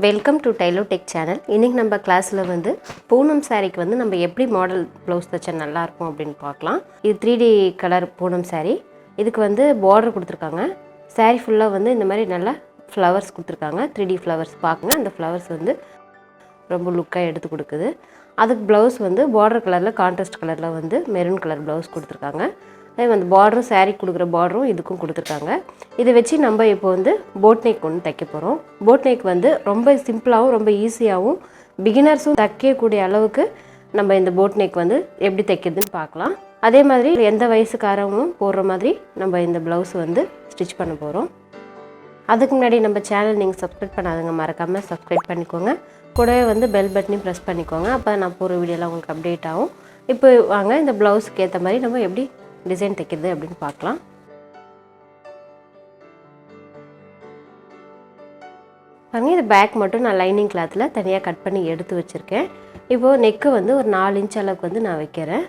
Welcome to Tylo tech channel. இன்றைக்கி நம்ம கிளாஸில் வந்து பூனம் சாரீக்கு வந்து நம்ம எப்படி மாடல் ப்ளவுஸ் தைச்சா நல்லாயிருக்கும் அப்படின்னு பார்க்கலாம். இது 3D கலர் பூனம் சாரீ. இதுக்கு வந்து பார்டர் கொடுத்துருக்காங்க. சாரீ ஃபுல்லாக வந்து இந்த மாதிரி நல்லா ஃப்ளவர்ஸ் கொடுத்துருக்காங்க. 3D flowers பார்க்குங்க. அந்த ஃப்ளவர்ஸ் வந்து ரொம்ப லுக்காக எடுத்து கொடுக்குது. அதுக்கு ப்ளவுஸ் வந்து பார்டர் கலரில் கான்ட்ராஸ்ட் கலரில் வந்து மெரூன் கலர் ப்ளவுஸ் கொடுத்துருக்காங்க. அதே வந்து பார்டரும் சாரீ கொடுக்குற பார்டரும் இதுக்கும் கொடுத்துருக்காங்க. இதை வச்சு நம்ம இப்போ வந்து போட் நெக் ஒன்று தைக்க போகிறோம். போட் நெக் வந்து ரொம்ப சிம்பிளாகவும் ரொம்ப ஈஸியாகவும் பிகினர்ஸும் தைக்கக்கூடிய அளவுக்கு நம்ம இந்த போட் நெக் வந்து எப்படி தைக்கிறதுன்னு பார்க்கலாம். அதே மாதிரி எந்த வயசுக்காரங்களும் போடுற மாதிரி நம்ம இந்த ப்ளவுஸ் வந்து ஸ்டிச் பண்ண போகிறோம். அதுக்கு முன்னாடி நம்ம சேனல் நீங்கள் சப்ஸ்கிரைப் பண்ணாதவங்க மறக்காமல் சப்ஸ்கிரைப் பண்ணிக்கோங்க. கூடவே வந்து பெல் பட்டனையும் ப்ரெஸ் பண்ணிக்கோங்க. அப்போ நான் போகிற வீடியோலாம் உங்களுக்கு அப்டேட் ஆகும். இப்போ வாங்க இந்த ப்ளவுஸுக்கு ஏற்ற மாதிரி நம்ம எப்படி டிசைன் தைக்கிறது அப்படின்னு பார்க்கலாம். பாருங்க, இது பேக் மட்டும் நான் லைனிங் கிளாத்தில் தனியாக கட் பண்ணி எடுத்து வச்சுருக்கேன். இப்போது நெக்கு வந்து ஒரு 4 இன்ச் அளவுக்கு வந்து நான் வைக்கிறேன்.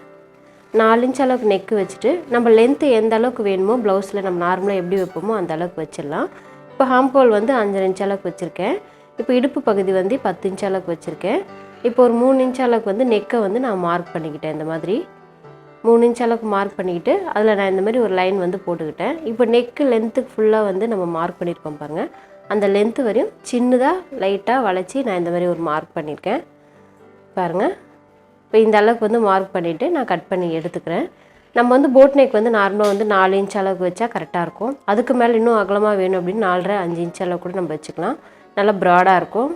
4 இன்ச் அளவுக்கு நெக்கு வச்சுட்டு நம்ம லென்த்து எந்த அளவுக்கு வேணுமோ ப்ளவுஸில் நம்ம நார்மலாக எப்படி வைப்போமோ அந்த அளவுக்கு வச்சிடலாம். இப்போ ஹாம்ஹோல் வந்து 5 இன்ச் அளவுக்கு வச்சுருக்கேன். இப்போ இடுப்பு பகுதி வந்து 10 இன்ச் அளவுக்கு வச்சுருக்கேன். இப்போ ஒரு 3 இன்ச் அளவுக்கு வந்து நெக்கை வந்து நான் மார்க் பண்ணிக்கிட்டேன். இந்த மாதிரி 3 இன்ச் அளவுக்கு மார்க் பண்ணிக்கிட்டு அதில் நான் இந்த மாதிரி ஒரு லைன் வந்து போட்டுக்கிட்டேன். இப்போ நெக்கு லென்த்துக்கு ஃபுல்லாக வந்து நம்ம மார்க் பண்ணியிருக்கோம் பாருங்கள். அந்த லென்த்து வரையும் சின்னதாக லைட்டாக வளைச்சி நான் இந்த மாதிரி ஒரு மார்க் பண்ணியிருக்கேன் பாருங்கள். இப்போ இந்த அளவுக்கு வந்து மார்க் பண்ணிவிட்டு நான் கட் பண்ணி எடுத்துக்கிறேன். நம்ம வந்து போட் நெக் வந்து நார்மலாக வந்து 4 இன்ச் அளவுக்கு வச்சா கரெக்டாக இருக்கும். அதுக்கு மேலே இன்னும் அகலமாக வேணும் அப்படின்னு 4.5 5 இன்ச் அளவுக்கு கூட நம்ம வச்சுக்கலாம். நல்லா ப்ராடாக இருக்கும்.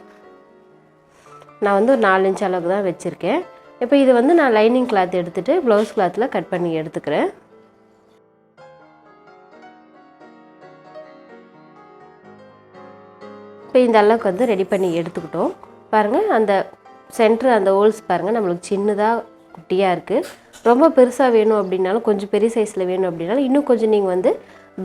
நான் வந்து ஒரு 4 இன்ச் அளவுக்கு தான் வச்சுருக்கேன். இப்போ இது வந்து நான் லைனிங் கிளாத் எடுத்துகிட்டு ப்ளவுஸ் கிளாத்தில் கட் பண்ணி எடுத்துக்கிறேன். இப்போ இந்த அளவுக்கு வந்து ரெடி பண்ணி எடுத்துக்கிட்டோம் பாருங்கள். அந்த சென்டர் அந்த ஹோல்ஸ் பாருங்கள் நம்மளுக்கு சின்னதாக குட்டியாக இருக்குது. ரொம்ப பெருசாக வேணும் அப்படின்னாலும் கொஞ்சம் பெரிய சைஸில் வேணும் அப்படின்னாலும் இன்னும் கொஞ்சம் நீங்கள் வந்து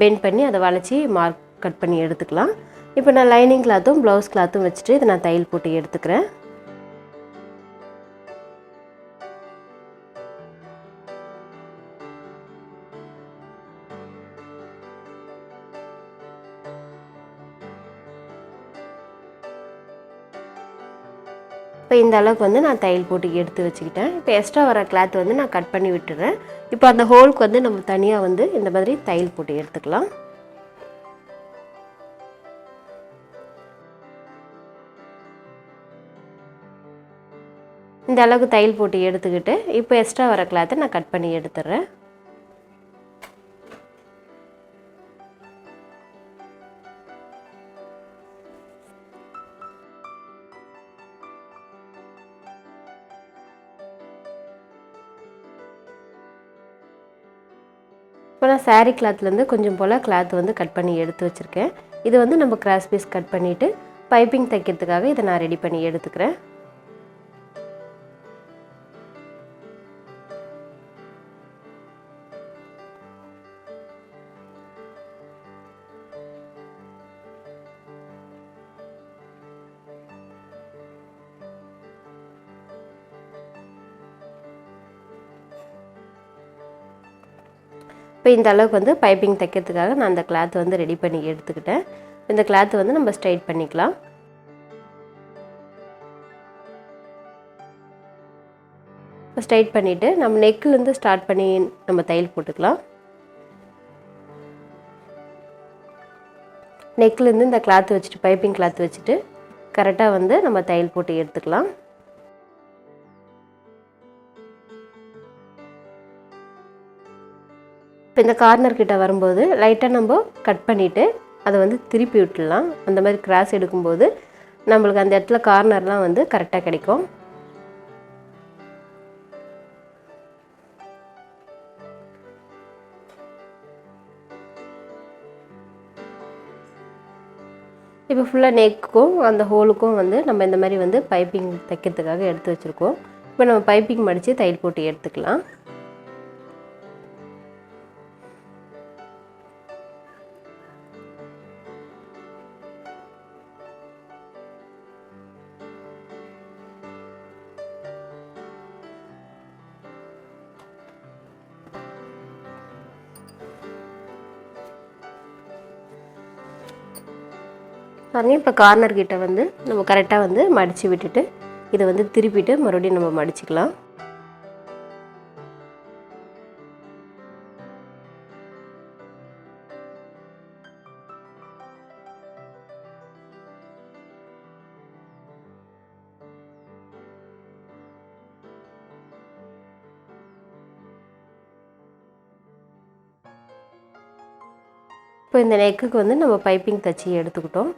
பெண்ட் பண்ணி அதை வளைச்சி மார்க் கட் பண்ணி எடுத்துக்கலாம். இப்போ நான் லைனிங் கிளாத்தும் ப்ளவுஸ் கிளாத்தும் வச்சுட்டு இதை நான் தையல் போட்டு எடுத்துக்கிறேன். இப்போ இந்த அளவுக்கு வந்து நான் தையல் போட்டு எடுத்து வச்சுக்கிட்டேன். இப்போ எக்ஸ்ட்ரா வர கிளாத் வந்து நான் கட் பண்ணி விட்டுறேன். இப்போ அந்த ஹோலுக்கு வந்து நம்ம தனியாக வந்து இந்த மாதிரி தையல் போட்டு எடுத்துக்கலாம். இந்த அளவுக்கு தையல் போட்டு எடுத்துக்கிட்டு இப்போ எக்ஸ்ட்ரா வர கிளாத்தை நான் கட் பண்ணி எடுத்துடுறேன். இப்போ நான் சாரீ கிளாத்லேருந்து கொஞ்சம் போல் கிளாத் வந்து கட் பண்ணி எடுத்து வச்சுருக்கேன். இது வந்து நம்ம கிராஸ் பீஸ் கட் பண்ணிவிட்டு பைப்பிங் தைக்கிறதுக்காக இதை நான் ரெடி பண்ணி எடுத்துக்கிறேன். இப்போ இந்த அளவுக்கு வந்து பைப்பிங் தைக்கிறதுக்காக நான் அந்த கிளாத் வந்து ரெடி பண்ணி எடுத்துக்கிட்டேன். இந்த கிளாத் வந்து நம்ம ஸ்ட்ரைட் பண்ணிக்கலாம். இப்போ ஸ்ட்ரைட் பண்ணிவிட்டு நம்ம நெக்கிலேருந்து ஸ்டார்ட் பண்ணி நம்ம தையல் போட்டுக்கலாம். நெக்கிலேருந்து இந்த கிளாத் வச்சுட்டு பைப்பிங் கிளாத் வச்சுட்டு கரெக்டாக வந்து நம்ம தையல் போட்டு எடுத்துக்கலாம். இப்போ இந்த கார்னர் கிட்ட வரும்போது லைட்டாக நம்ம கட் பண்ணிவிட்டு அதை வந்து திருப்பி விட்டுடலாம். அந்த மாதிரி கிராஸ் எடுக்கும்போது நம்மளுக்கு அந்த இடத்துல கார்னர்லாம் வந்து கரெக்டாக கிடைக்கும். இப்போ ஃபுல்லாக நெக்குக்கும் அந்த ஹோலுக்கும் வந்து நம்ம இந்த மாதிரி வந்து பைப்பிங் தைக்கிறதுக்காக எடுத்து வச்சுருக்கோம். இப்போ நம்ம பைப்பிங் மடித்து தையல் போட்டு எடுத்துக்கலாம். பாருங்க இப்போ கார்னர் கிட்ட வந்து நம்ம கரெக்டாக வந்து மடித்து விட்டுட்டு இதை வந்து திருப்பிட்டு மறுபடியும் நம்ம மடிச்சுக்கலாம். இப்போ இந்த நெக்குக்கு வந்து நம்ம பைப்பிங் தச்சு எடுத்துக்கிட்டோம்.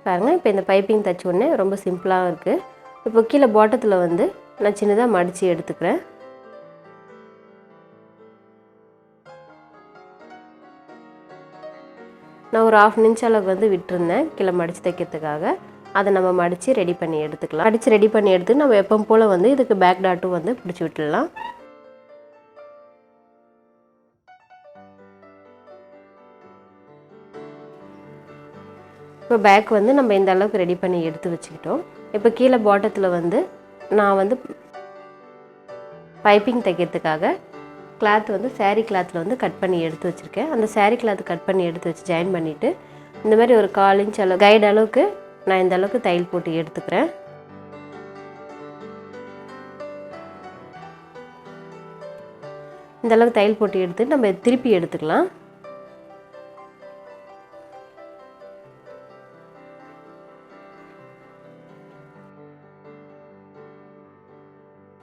பாருங்கள் இப்போ இந்த பைப்பிங் தச்ச உடனே ரொம்ப சிம்பிளாக இருக்குது. இப்போ கீழே பாட்டத்தில் வந்து நான் சின்னதாக மடித்து எடுத்துக்கிறேன். நான் ஒரு 1/2 இன்ச் அளவுக்கு வந்து விட்டுருந்தேன் கீழே மடித்து தைக்கிறதுக்காக. அதை நம்ம மடித்து ரெடி பண்ணி எடுத்துக்கலாம். மடித்து ரெடி பண்ணி எடுத்து நம்ம எப்பவும் போல் வந்து இதுக்கு பேக் டாட்டும் வந்து பிடிச்சி விட்டுடலாம். இப்போ பேக் வந்து நம்ம இந்த அளவுக்கு ரெடி பண்ணி எடுத்து வச்சுக்கிட்டோம். இப்போ கீழே பாட்டத்தில் வந்து நான் வந்து பைப்பிங் தைக்கிறதுக்காக கிளாத் வந்து சாரீ கிளாத்தில் வந்து கட் பண்ணி எடுத்து வச்சுருக்கேன். அந்த சாரீ கிளாத் கட் பண்ணி எடுத்து வச்சு ஜாயின் பண்ணிவிட்டு இந்த மாதிரி ஒரு 1/4 இன்ச் அளவு கைடு அளவுக்கு நான் இந்த அளவுக்கு தையல் போட்டு எடுத்துக்கிறேன். இந்த அளவுக்கு தையல் போட்டு எடுத்து நம்ம திருப்பி எடுத்துக்கலாம்.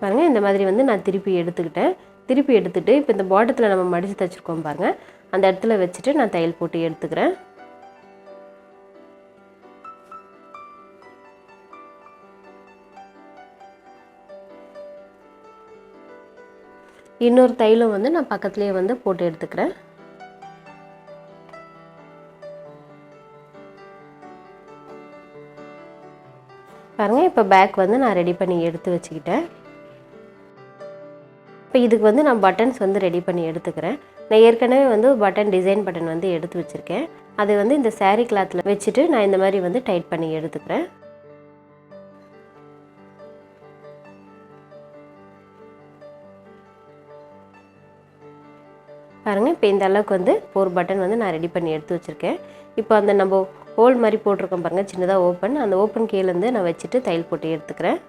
பாருங்கள் இந்த மாதிரி வந்து நான் திருப்பி எடுத்துக்கிட்டேன். திருப்பி எடுத்துகிட்டு இப்போ இந்த பாட்டத்தில் நம்ம மடித்து தைச்சிருக்கோம் பாருங்கள், அந்த இடத்துல வச்சுட்டு நான் தையல் போட்டு எடுத்துக்கிறேன். இன்னொரு தையலும் வந்து நான் பக்கத்துலேயே வந்து போட்டு எடுத்துக்கிறேன். பாருங்கள் இப்போ பேக் வந்து நான் ரெடி பண்ணி எடுத்து வச்சுக்கிட்டேன். இப்போ இதுக்கு வந்து நான் பட்டன்ஸ் வந்து ரெடி பண்ணி எடுத்துக்கிறேன். நான் ஏற்கனவே வந்து பட்டன் டிசைன் பட்டன் வந்து எடுத்து வச்சுருக்கேன். அதை வந்து இந்த சாரீ கிளாத்தில் வச்சுட்டு நான் இந்த மாதிரி வந்து டைட் பண்ணி எடுத்துக்கிறேன். பாருங்கள் இப்போ இந்த அளவுக்கு வந்து ஒரு பட்டன் வந்து நான் ரெடி பண்ணி எடுத்து வச்சுருக்கேன். இப்போ அந்த நம்ம ஹோல் மாதிரி போட்டிருக்கோம் பாருங்கள், சின்னதாக ஓப்பன், அந்த ஓப்பன் கீழேருந்து நான் வச்சுட்டு தையல் போட்டு எடுத்துக்கிறேன்.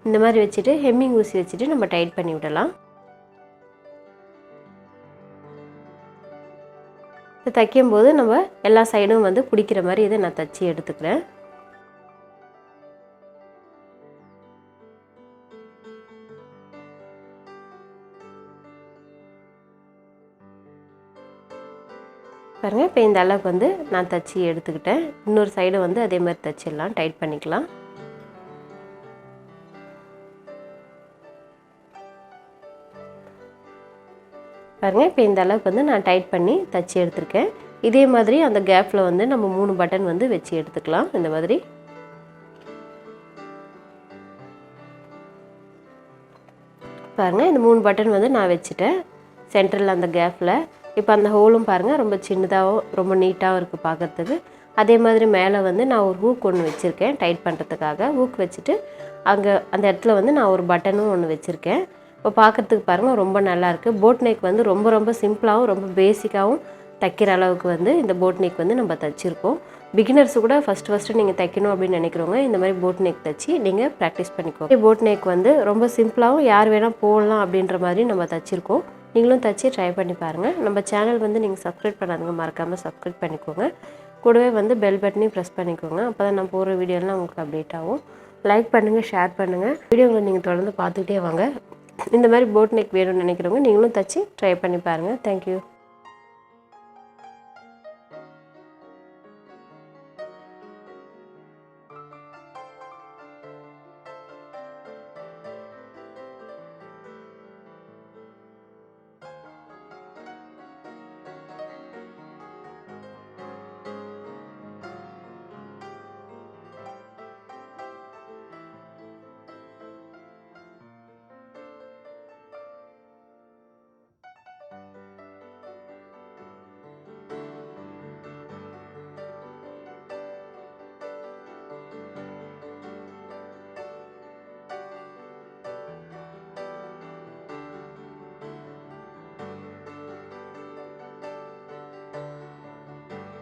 இந்த மாதிரி வச்சுட்டு ஹெம்மிங் ஊசி வச்சுட்டு நம்ம டைட் பண்ணி விடலாம். இப்போ தைக்கும்போது நம்ம எல்லா சைடும் வந்து பிடிக்கிற மாதிரி இதை நான் தைச்சி எடுத்துக்கிறேன். பாருங்கள் இப்போ இந்த அளவுக்கு வந்து நான் தைச்சி எடுத்துக்கிட்டேன். இன்னொரு சைடு வந்து அதே மாதிரி தைச்சிடலாம், டைட் பண்ணிக்கலாம். பாருங்கள் இப்போ இந்த அளவுக்கு வந்து நான் டைட் பண்ணி தைச்சி எடுத்துருக்கேன். இதே மாதிரி அந்த கேப்பில் வந்து நம்ம 3 பட்டன் வந்து வச்சு எடுத்துக்கலாம். இந்த மாதிரி பாருங்கள் இந்த 3 பட்டன் வந்து நான் வச்சுட்டேன் சென்டரில் அந்த கேப்பில். இப்போ அந்த ஹோலும் பாருங்கள் ரொம்ப சின்னதாகவும் ரொம்ப நீட்டாகவும் இருக்குது பார்க்குறதுக்கு. அதே மாதிரி மேலே வந்து நான் ஒரு ஹூக் ஒன்று வச்சுருக்கேன் டைட் பண்ணுறதுக்காக. ஹூக் வச்சுட்டு அங்கே அந்த இடத்துல வந்து நான் ஒரு பட்டனும் ஒன்று வச்சுருக்கேன். இப்போ பார்க்குறதுக்கு பாருங்கள் ரொம்ப நல்லாயிருக்கு. போட் நெக் வந்து ரொம்ப ரொம்ப சிம்பிளாகவும் ரொம்ப பேசிக்காகவும் தைக்கிற அளவுக்கு வந்து இந்த போட் நெக் வந்து நம்ம தைச்சிருக்கோம். பிகினர்ஸ் கூட ஃபஸ்ட்டு நீங்கள் தைக்கணும் அப்படின்னு நினைக்கிறவங்க இந்த மாதிரி போட் நெக் தைச்சி நீங்கள் ப்ராக்டிஸ் பண்ணிக்கோங்க. போட் நெக் வந்து ரொம்ப சிம்பிளாகவும் யார் வேணால் போடலாம் அப்படின்ற மாதிரி நம்ம தைச்சிருக்கோம். நீங்களும் தைச்சி ட்ரை பண்ணி பாருங்கள். நம்ம சேனல் வந்து நீங்கள் சப்ஸ்கிரைப் பண்ணாதுங்க, மறக்காமல் சப்ஸ்கிரைப் பண்ணிக்கோங்க. கூடவே வந்து பெல் பட்டனையும் ப்ரெஸ் பண்ணிக்கோங்க. அப்போ தான் நான் போகிற வீடியோலாம் உங்களுக்கு அப்டேட் ஆகும். லைக் பண்ணுங்கள், ஷேர் பண்ணுங்கள். வீடியோங்களை நீங்கள் தொடர்ந்து பார்த்துக்கிட்டே வாங்க. இந்த மாதிரி போட் நெக் வேணும்னு நினைக்கிறவங்க நீங்களும் தைச்சி ட்ரை பண்ணி பாருங்கள். தேங்க்யூ.